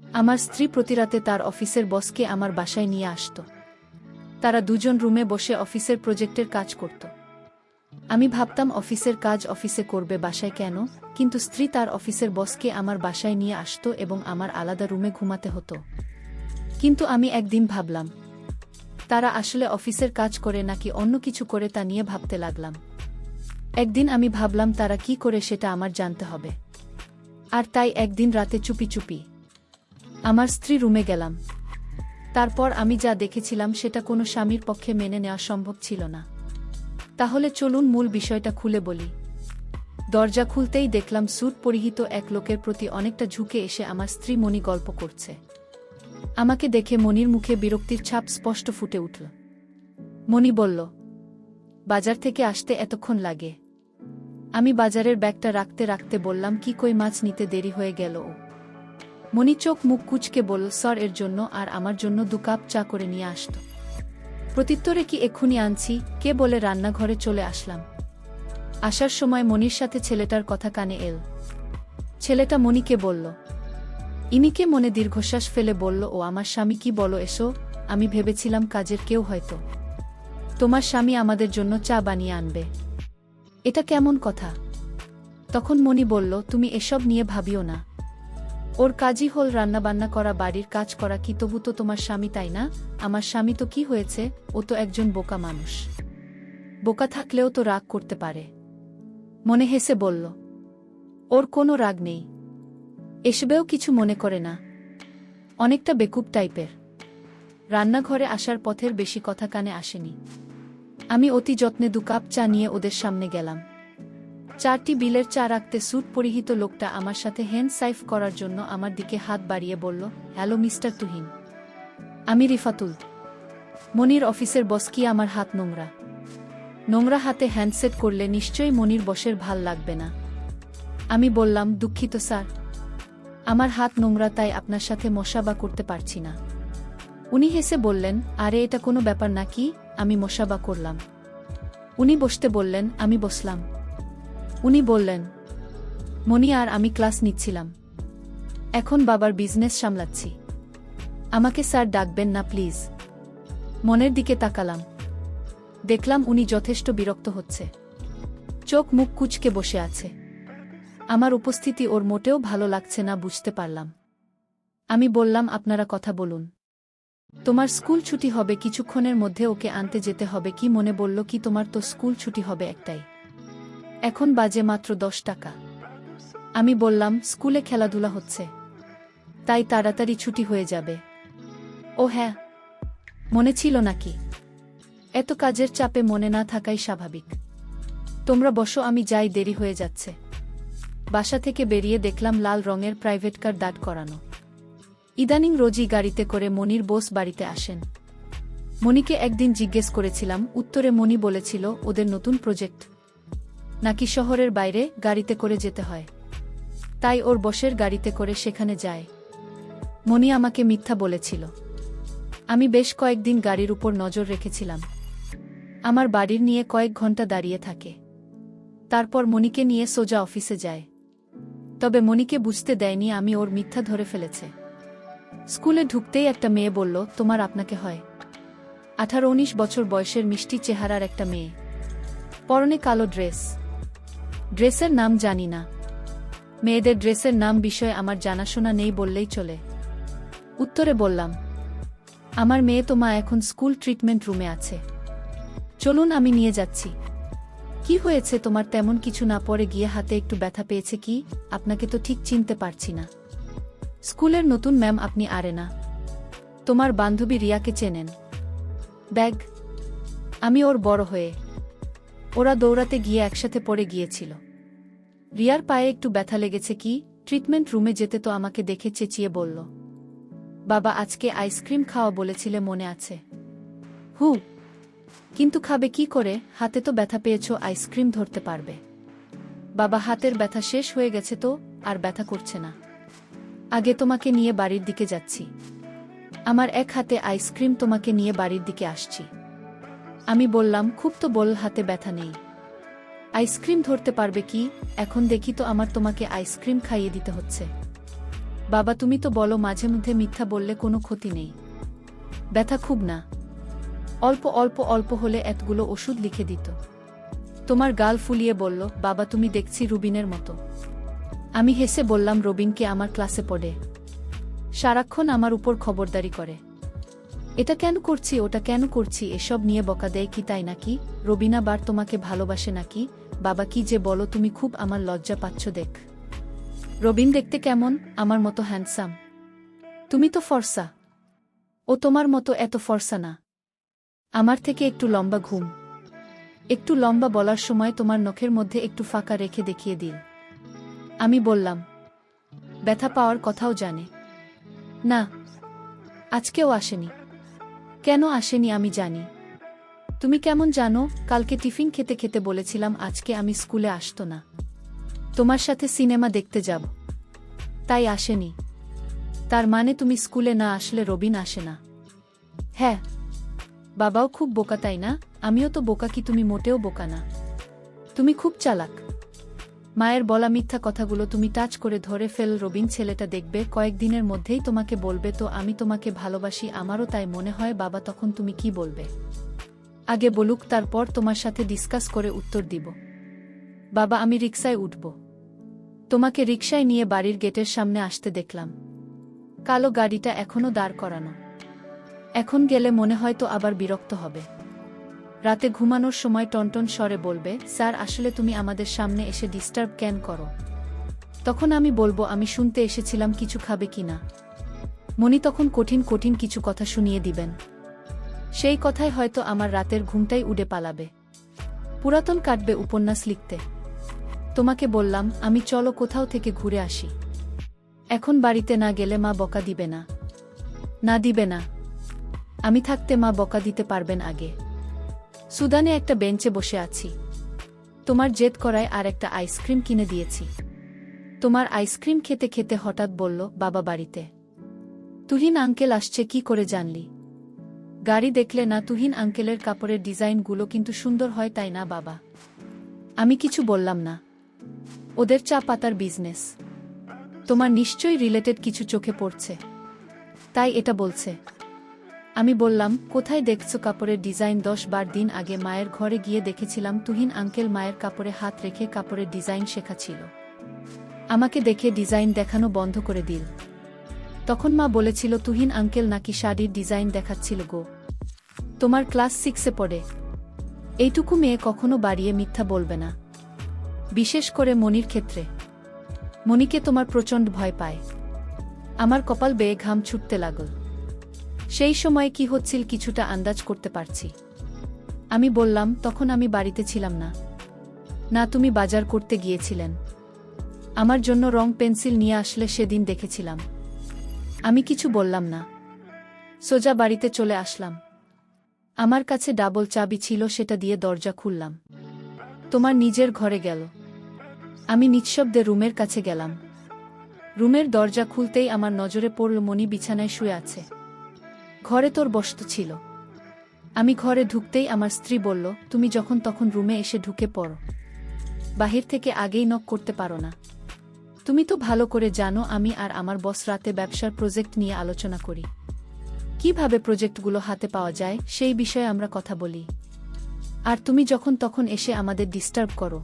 আমার স্ত্রী প্রতিরাতে তার অফিসের বসকে আমার বাসায় নিয়ে আসত। তারা দুজন রুমে বসে অফিসের প্রজেক্টের কাজ করত। আমি ভাবতাম অফিসের কাজ অফিসে করবে, বাসায় কেন? কিন্তু স্ত্রী তার অফিসের বসকে আমার বাসায় নিয়ে আসত এবং আমার আলাদা রুমে ঘুমাতে হতো। কিন্তু আমি একদিন ভাবলাম, তারা আসলে অফিসের কাজ করে নাকি অন্য কিছু করে তা নিয়ে ভাবতে লাগলাম। একদিন আমি ভাবলাম তারা কি করে সেটা আমার জানতে হবে। আর তাই একদিন রাতে চুপি চুপি আমার স্ত্রী রুমে গেলাম। তারপর আমি যা দেখেছিলাম সেটা কোনো স্বামীর পক্ষে মেনে নেওয়া সম্ভব ছিল না। তাহলে চলুন মূল বিষয়টা খুলে বলি। দরজা খুলতেই দেখলাম স্যুট পরিহিত এক লোকের প্রতি অনেকটা ঝুঁকে এসে আমার স্ত্রী মণি গল্প করছে। আমাকে দেখে মণির মুখে বিরক্তির ছাপ স্পষ্ট ফুটে উঠল। মণি বলল, বাজার থেকে আসতে এতক্ষণ লাগে? আমি বাজারের ব্যাগটা রাখতে রাখতে বললাম, কি কই মাছ নিতে দেরি হয়ে গেল? মণি চোখ মুখ কুঁচকে বলল, স্যার এর জন্য আর আমার জন্য 2 কাপ চা করে নিয়ে আসত। প্রত্যুত্তরে, কি এক্ষুনি আনছি কে বলে রান্নাঘরে চলে আসলাম। আসার সময় মণির সাথে ছেলেটার কথা কানে এল। ছেলেটা মণিকে বলল, ইনিকে মনে দীর্ঘশ্বাস ফেলে বলল, ও আমার স্বামী। কি বলো এসো? আমি ভেবেছিলাম কাজের কেউ হয়তো। তোমার স্বামী আমাদের জন্য চা বানিয়ে আনবে। এটা কেমন কথা? তখন মণি বলল, তুমি এসব নিয়ে ভাবিও না। ওর কাজই হল রান্নাবান্না করা, বাড়ির কাজ করা। কি তবু তো তোমার স্বামী, তাই না? আমার স্বামী তো কি হয়েছে, ও তো একজন বোকা মানুষ। বোকা থাকলেও তো রাগ করতে পারে। মনে হেসে বলল, ওর কোনো রাগ নেই, এসবেও কিছু মনে করে না, অনেকটা বেকুব টাইপের। রান্নাঘরে আসার পথের বেশি কথা কানে আসেনি। আমি অতি যত্নে 2 কাপ চা নিয়ে ওদের সামনে গেলাম। 4টি বিলের চা রাখতে স্যুট পরিহিত লোকটা আমার সাথে হ্যান্ড সাইফ করার জন্য আমার দিকে হাত বাড়িয়ে বলল, হ্যালো মিস্টার তুহিন, আমি রিফাতুল, মনির অফিসের বস। কি আমার হাত নোংরা? নোংরা হাতে হ্যান্ডসেট করলে নিশ্চয়ই মনির বসের ভাল লাগবে না। আমি বললাম, দুঃখিত স্যার, আমার হাত নোংরা, তাই আপনার সাথে মশাবা করতে পারছি না। উনি হেসে বললেন, আরে এটা কোনো ব্যাপার নাকি, আমি মশাবা করলাম। উনি বসতে বললেন, আমি বসলাম। উনি বললেন, মনি আর আমি ক্লাস নিচ্ছিলাম, এখন বাবার বিজনেস সামলাচ্ছি, আমাকে স্যার ডাকবেন না প্লিজ। মনের দিকে তাকালাম, দেখলাম উনি যথেষ্ট বিরক্ত হচ্ছে, চোখ মুখ কুঁচকে বসে আছে। আমার উপস্থিতি ওর মোটেও ভালো লাগছে না, বুঝতে পারলাম। আমি বললাম, আপনারা কথা বলুন, তোমার স্কুল ছুটি হবে কিছুক্ষণের মধ্যে, ওকে আনতে যেতে হবে। কি মনে বলল, কি তোমার তো স্কুল ছুটি হবে একটাই, এখন বাজে মাত্র 10 টাকা। আমি বললাম, স্কুলে খেলাধুলা হচ্ছে, তাই তাড়াতাড়ি ছুটি হয়ে যাবে। ও হ্যাঁ, মনে ছিল নাকি? এত কাজের চাপে মনে না থাকাই স্বাভাবিক। তোমরা বসো, আমি যাই, দেরি হয়ে যাচ্ছে। বাসা থেকে বেরিয়ে দেখলাম লাল রঙের প্রাইভেট কার দাঁড় করানো। ইদানিং রোজই গাড়িতে করে মনির বোস বাড়িতে আসেন। মনিকে একদিন জিজ্ঞেস করেছিলাম, উত্তরে মনি বলেছিল ওদের নতুন প্রজেক্ট নাকি শহরের বাইরে গাড়িতে করে যেতে হয়, তাই ওর বসের গাড়িতে করে সেখানে যায়। মনি আমাকে মিথ্যা বলেছিল। আমি বেশ কয়েকদিন গাড়ির উপর নজর রেখেছিলাম। আমার বাড়ির নিয়ে কয়েক ঘন্টা দাঁড়িয়ে থাকে, তারপর মনিকে নিয়ে সোজা অফিসে যায়। তবে মনিকে বুঝতে দেয়নি আমি ওর মিথ্যা ধরে ফেলেছে। স্কুলে ঢুকতেই একটা মেয়ে বলল, তোমার আপনাকে হয়? 18-19 বছর বয়সের মিষ্টি চেহারার একটা মেয়ে, পরনে কালো ড্রেস। ড্রেসের নাম জানি না, মেয়েদের ড্রেসের নাম বিষয়ে আমার জানাশোনা নেই বললেই চলে। উত্তরে বললাম, আমার মেয়ে তো মা এখন স্কুল ট্রিটমেন্ট রুমে আছে, চলুন আমি নিয়ে যাচ্ছি। কি হয়েছে তোমার? তেমন কিছু না, পরে গিয়ে হাতে একটু ব্যথা পেয়েছে। কি? আপনাকে তো ঠিক চিনতে পারছি না। স্কুলের নতুন ম্যাম আপনি? আরে না, তোমার বান্ধবী রিয়াকে চেনেন? ব্যাগ? আমি ওর বড় হয়ে। ওরা দৌড়াতে গিয়ে একসাথে পড়ে গিয়েছিল। রিয়ার পায়ে একটু ব্যথা লেগেছে। কি? ট্রিটমেন্ট রুমে যেতে তো আমাকে দেখে চেঁচিয়ে বলল, বাবা আজকে আইসক্রিম খাওয়া বলেছিলে, মনে আছে? হু, কিন্তু খাবে কি করে? হাতে তো ব্যথা পেয়েছ, আইসক্রিম ধরতে পারবে? বাবা হাতের ব্যথা শেষ হয়ে গেছে তো, আর ব্যথা করছে না। আগে তোমাকে নিয়ে বাড়ির দিকে যাচ্ছি, আমার এক হাতে আইসক্রিম, তোমাকে নিয়ে বাড়ির দিকে আসছি। আমি বললাম, খুব তো বল, হাতে ব্যথা নেই, আইসক্রিম ধরতে পারবে কি? এখন দেখি তো আমার তোমাকে আইসক্রিম খাইয়ে দিতে হচ্ছে। বাবা তুমি তো বলো মাঝে মধ্যে মিথ্যা বললে কোনো ক্ষতি নেই। ব্যথা খুব না? অল্প অল্প অল্প হলে এতগুলো ওষুধ লিখে দিত। তোমার গাল ফুলিয়ে বলল, বাবা তুমি দেখছি রুবিনের মতো। আমি হেসে বললাম, রবিনকে আমার ক্লাসে পড়ে, সারাক্ষণ আমার উপর খবরদারি করে। এটা কেন করছি ওটা কেন করছি এসব নিয়ে বকা দেয় কি, তাই নাকি? রবিনা বার তোমাকে ভালোবাসে নাকি? বাবা কি যে বলো তুমি, খুব আমার লজ্জা পাচ্ছ দেখ। রবিন দেখতে কেমন? আমার মতো হ্যান্ডসাম? তুমি তো ফর্সা। ও তোমার মতো এত ফর্সা না। আমার থেকে একটু লম্বা। ঘুম একটু লম্বা বলার সময় তোমার নখের মধ্যে একটু ফাঁকা রেখে দেখিয়ে দিল। আমি বললাম, ব্যথা পাওয়ার কথাও জানে না? আজকেও আসেনি। কেন আসেনি আমি জানি। তুমি কেমন জানো? কালকে টিফিন খেতে খেতে বলেছিলাম আজকে আমি স্কুলে আসতো না, তোমার সাথে সিনেমা দেখতে যাব, তাই আসেনি। তার মানে তুমি স্কুলে না আসলে রবিন আসে না? হ্যাঁ। বাবাও খুব বোকা তাই না? আমিও তো বোকা কি তুমি মোটেও বোকা না, তুমি খুব চালাক। মায়ের বলা মিথ্যা কথাগুলো তুমি টাচ করে ধরে ফেল। রবিন ছেলেটা দেখবে কয়েকদিনের মধ্যেই তোমাকে বলবে তো আমি তোমাকে ভালোবাসি। আমারও তাই মনে হয়। বাবা তখন তুমি কি বলবে? আগে বলুক, তারপর তোমার সাথে ডিসকাস করে উত্তর দিব। বাবা আমি রিকশায় উঠব। তোমাকে রিকশায় নিয়ে বাড়ির গেটের সামনে আসতে দেখলাম। কালো গাড়িটা এখনো দাঁড় করানো। এখন গেলে মনে হয় তো আবার বিরক্ত হবে। রাতে ঘুমানোর সময় টনটন স্বরে বলবে, স্যার আসলে তুমি আমাদের সামনে এসে ডিস্টার্ব কেন করো? তখন আমি বলবো আমি শুনতে এসেছিলাম কিছু খাবে কিনা। মনি তখন কঠিন কঠিন কিছু কথা শুনিয়ে দিবেন। সেই কথায় হয়তো আমার রাতের ঘুমটাই উড়ে পালাবে। পুরাতন কাটবে উপন্যাস লিখতে। তোমাকে বললাম আমি চলো কোথাও থেকে ঘুরে আসি। এখন বাড়িতে না গেলে মা বকা দিবে না? না দিবে না। আমি থাকতে মা বকা দিতে পারবেন আগে। সুদানে একটা বেঞ্চে বসে আছি। তোমার জেদ করায় আর একটা আইসক্রিম কিনে দিয়েছি। তোমার আইসক্রিম খেতে খেতে হঠাৎ বলল, বাবা বাড়িতে তুহিন আঙ্কেল আসছে কি করে জানলি? গাড়ি দেখলে না? তুহিন আঙ্কেলের কাপড়ের ডিজাইনগুলো কিন্তু সুন্দর হয় তাই না বাবা? আমি কিছু বললাম না। ওদের চা পাতার বিজনেস। তোমার নিশ্চয়ই রিলেটেড কিছু চোখে পড়ছে, তাই এটা বলছে। আমি বললাম, কোথায় দেখছো কাপড়ের ডিজাইন? 10-12 দিন আগে মায়ের ঘরে গিয়ে দেখেছিলাম তুহিন আঙ্কেল মায়ের কাপড়ে হাত রেখে কাপড়ের ডিজাইন শেখাচ্ছিল। আমাকে দেখে ডিজাইন দেখানো বন্ধ করে দিল। তখন মা বলেছিল তুহিন আঙ্কেল নাকি শাড়ির ডিজাইন দেখাচ্ছিল গো। তোমার ক্লাস 6-এ পড়ে। এইটুকু মেয়ে কখনো বাড়িয়ে মিথ্যা বলবে না, বিশেষ করে মনির ক্ষেত্রে। মনিকে তোমার প্রচণ্ড ভয় পায়। আমার কপাল বেয়ে ঘাম ছুটতে লাগল। সেই সময় কি হচ্ছিল কিছুটা আন্দাজ করতে পারছি। আমি বললাম, তখন আমি বাড়িতে ছিলাম না। না তুমি বাজার করতে গিয়েছিলেন। আমার জন্য রং পেন্সিল নিয়ে আসলে সেদিন দেখেছিলাম। আমি কিছু বললাম না, সোজা বাড়িতে চলে আসলাম। আমার কাছে ডাবল চাবি ছিল, সেটা দিয়ে দরজা খুললাম। তোমার নিজের ঘরে গেল। আমি নিঃশব্দে রুমের কাছে গেলাম। রুমের দরজা খুলতেই আমার নজরে পড়ল মনি বিছানায় শুয়ে আছে। ঘরে তোর বসত ছিল। আমি ঘরে ঢুকতেই আমার স্ত্রী বলল, তুমি যখন তখন রুমে এসে ঢুকে পড়ো, বাহির থেকে আগেই নক করতে পারো না। তুমি তো ভালো করে জানো আমি আর আমার বস রাতে ব্যবসার প্রজেক্ট নিয়ে আলোচনা করি। কিভাবে প্রজেক্টগুলো হাতে পাওয়া যায় সেই বিষয়ে আমরা কথা বলি। আর তুমি যখন তখন এসে আমাদের ডিস্টার্ব করো।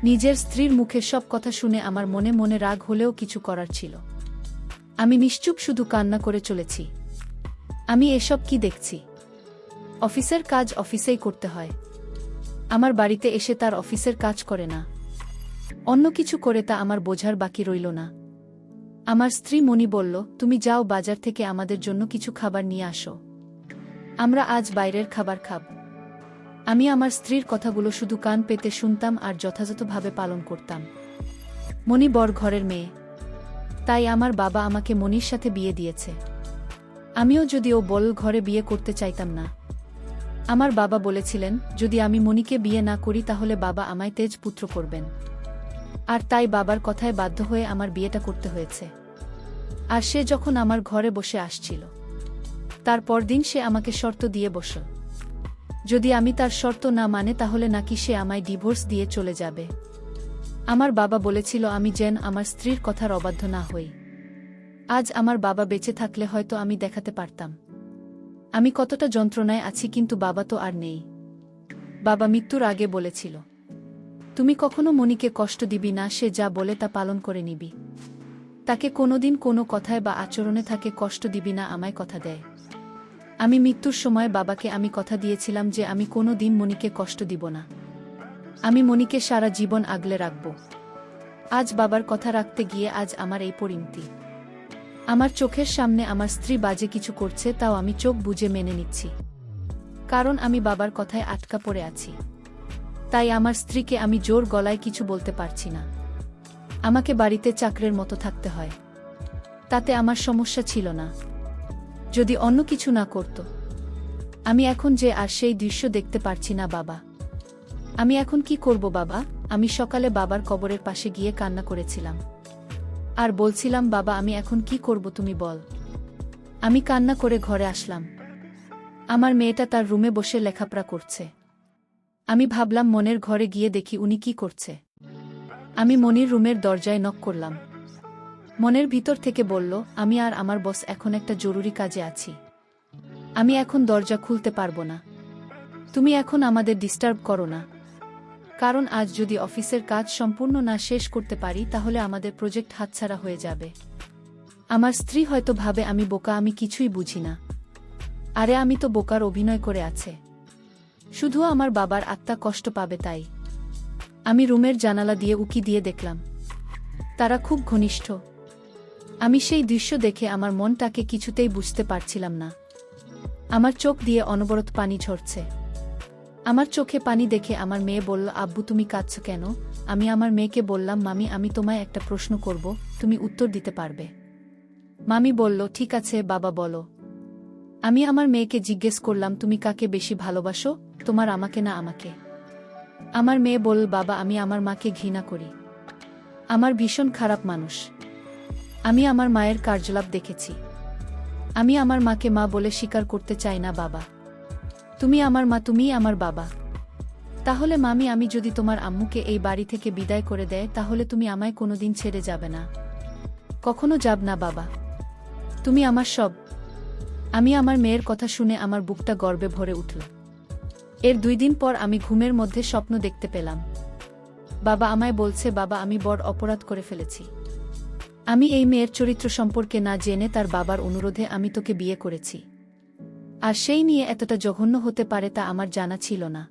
নিজের স্ত্রীর মুখে সব কথা শুনে আমার মনে মনে রাগ হলেও কিছু করার ছিল। আমি নিশ্চুপ শুধু কান্না করে চলেছি। আমি এসব কি দেখছি? অফিসের কাজ অফিসেই করতে হয়। আমার বাড়িতে এসে তার অফিসের কাজ করে না, অন্য কিছু করে, তা আমার বোঝার বাকি রইল না। আমার স্ত্রী মনি বলল, তুমি যাও বাজার থেকে আমাদের জন্য কিছু খাবার নিয়ে আসো, আমরা আজ বাইরের খাবার খাব। আমি আমার স্ত্রীর কথাগুলো শুধু কান পেতে শুনতাম আর যথাযথভাবে পালন করতাম। মনি বড় ঘরের মেয়ে, তাই আমার বাবা আমাকে মনির সাথে বিয়ে দিয়েছে। আমিও যদিও বল ঘরে বিয়ে করতে চাইতাম না। আমার বাবা বলেছিলেন যদি আমি মনিকে বিয়ে না করি তাহলে বাবা আমায় তেজ পুত্র করবেন। আর তাই বাবার কথায় বাধ্য হয়ে আমার বিয়েটা করতে হয়েছে। আর সে যখন আমার ঘরে বসে আসছিল, তার পরদিন সে আমাকে শর্ত দিয়ে বসল, যদি আমি তার শর্ত না মানে তাহলে নাকি সে আমায় ডিভোর্স দিয়ে চলে যাবে। আমার বাবা বলেছিল আমি যেন আমার স্ত্রীর কথার অবাধ্য না হই। আজ আমার বাবা বেঁচে থাকলে হয়তো আমি দেখাতে পারতাম আমি কতটা যন্ত্রণায় আছি, কিন্তু বাবা তো আর নেই। বাবা মৃত্যুর আগে বলেছিল, তুমি কখনো মনিকে কষ্ট দিবি না, সে যা বলে তা পালন করে নিবি। তাকে কোনোদিন কোনো কথায় বা আচরণে থাকে কষ্ট দিবি না, আমায় কথা দেয়। আমি মৃত্যুর সময় বাবাকে আমি কথা দিয়েছিলাম যে আমি কোনো দিন মনিকে কষ্ট দিব না। আমি মনিকে সারা জীবন আগলে রাখব। আজ বাবার কথা রাখতে গিয়ে আজ আমার এই পরিণতি। আমার চোখের সামনে আমার স্ত্রী বাজে কিছু করছে, তাও আমি চোখ বুজে মেনে নিচ্ছি, কারণ আমি বাবার কথায় আটকা পড়ে আছি। তাই আমার স্ত্রীকে আমি জোর গলায় কিছু বলতে পারছি না। আমাকে বাড়িতে চাকরের মতো থাকতে হয়। তাতে আমার সমস্যা ছিল না, যদি অন্য কিছু না করত। আমি এখন যে আর সেই দৃশ্য দেখতে পারছি না বাবা। আমি এখন কি করব বাবা? আমি সকালে বাবার কবরের পাশে গিয়ে কান্না করেছিলাম আর বলছিলাম, বাবা আমি এখন কি করব তুমি বল। আমি কান্না করে ঘরে আসলাম। আমার মেয়েটা তার রুমে বসে লেখাপড়া করছে। আমি ভাবলাম মনের ঘরে গিয়ে দেখি উনি কি করছে। আমি মনির রুমের দরজায় নক করলাম। মনের ভিতর থেকে বলল, আমি আর আমার বস এখন একটা জরুরি কাজে আছি। আমি এখন দরজা খুলতে পারবো না। তুমি এখন আমাদের ডিস্টার্ব করো না, কারণ আজ যদি অফিসের কাজ সম্পূর্ণ না শেষ করতে পারি তাহলে আমাদের প্রজেক্ট হাতছাড়া হয়ে যাবে। আমার স্ত্রী হয়তো ভাবে আমি বোকা, আমি কিছুই বুঝি না। আরে আমি তো বোকার অভিনয় করে আছে, শুধু আমার বাবার আত্মা কষ্ট পাবে তাই। আমি রুমের জানালা দিয়ে উকি দিয়ে দেখলাম, তারা খুব ঘনিষ্ঠ। আমি সেই দৃশ্য দেখে আমার মনটাকে কিছুতেই বুঝতে পারছিলাম না। আমার চোখ দিয়ে অনবরত পানি ঝরছে। আমার চোখে পানি দেখে আমার মেয়ে বলল, আব্বু তুমি কাঁদছো কেন? আমি আমার মেয়েকে বললাম, মামি আমি তোমায় একটা প্রশ্ন করব, তুমি উত্তর দিতে পারবে? মামি বলল, ঠিক আছে বাবা বলো। আমি আমার মেয়েকে জিজ্ঞেস করলাম, তুমি কাকে বেশি ভালোবাসো, তোমার আমাকে না আমাকে? আমার মেয়ে বলল, বাবা আমি আমার মাকে ঘৃণা করি। আমার ভীষণ খারাপ মানুষ। আমি আমার মায়ের কার্যকলাপ দেখেছি। আমি আমার মাকে মা বলে স্বীকার করতে চাই না বাবা। তুমি আমার মা, তুমিই আমার বাবা। তাহলে মামি আমি যদি তোমার আম্মুকে এই বাড়ি থেকে বিদায় করে দেয় তাহলে তুমি আমায় কোনোদিন ছেড়ে যাবে না? কখনো যাব না বাবা, তুমি আমার সব। আমি আমার মেয়ের কথা শুনে আমার বুকটা গর্বে ভরে উঠল। এর 2 দিন পর আমি ঘুমের মধ্যে স্বপ্ন দেখতে পেলাম। বাবা আমায় বলছে, বাবা আমি বড় অপরাধ করে ফেলেছি। আমি এই মেয়ের চরিত্র সম্পর্কে না জেনে তার বাবার অনুরোধে আমি তোকে বিয়ে করেছি। আর সেই নিয়ে এতটা জঘন্য হতে পারে তা আমার জানা ছিল না।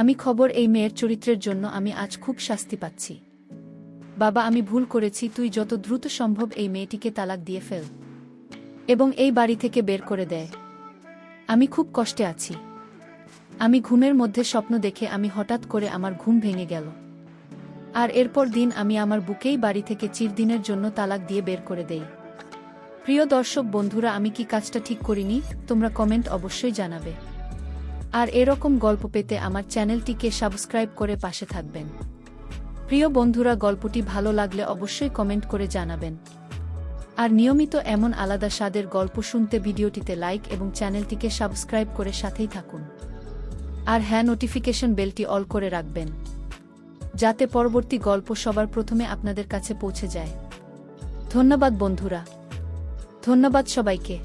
আমি খবর এই মেয়ের চরিত্রের জন্য আমি আজ খুব শাস্তি পাচ্ছি। বাবা আমি ভুল করেছি, তুই যত দ্রুত সম্ভব এই মেয়েটিকে তালাক দিয়ে ফেল এবং এই বাড়ি থেকে বের করে দেয়। আমি খুব কষ্টে আছি। আমি ঘুমের মধ্যে স্বপ্ন দেখে আমি হঠাৎ করে আমার ঘুম ভেঙে গেল। আর এরপর দিন আমি আমার বুকেই বাড়ি থেকে চিরদিনের জন্য তালাক দিয়ে বের করে দেই। প্রিয় দর্শক বন্ধুরা, আমি কি কাজটা ঠিক করিনি? তোমরা কমেন্ট অবশ্যই জানাবে। আর এরকম গল্প পেতে আমার চ্যানেলটিকে সাবস্ক্রাইব করে পাশে থাকবেন। প্রিয় বন্ধুরা, গল্পটি ভালো লাগলে অবশ্যই কমেন্ট করে জানাবেন। আর নিয়মিত এমন আলাদা স্বাদের গল্প শুনতে ভিডিওটিতে লাইক এবং চ্যানেলটিকে সাবস্ক্রাইব করে সাথেই থাকুন। আর হ্যাঁ, নোটিফিকেশন বেলটি অল করে রাখবেন, যাতে পরবর্তী গল্প সবার প্রথমে আপনাদের কাছে পৌঁছে যায়। ধন্যবাদ বন্ধুরা, ধন্যবাদ সবাইকে।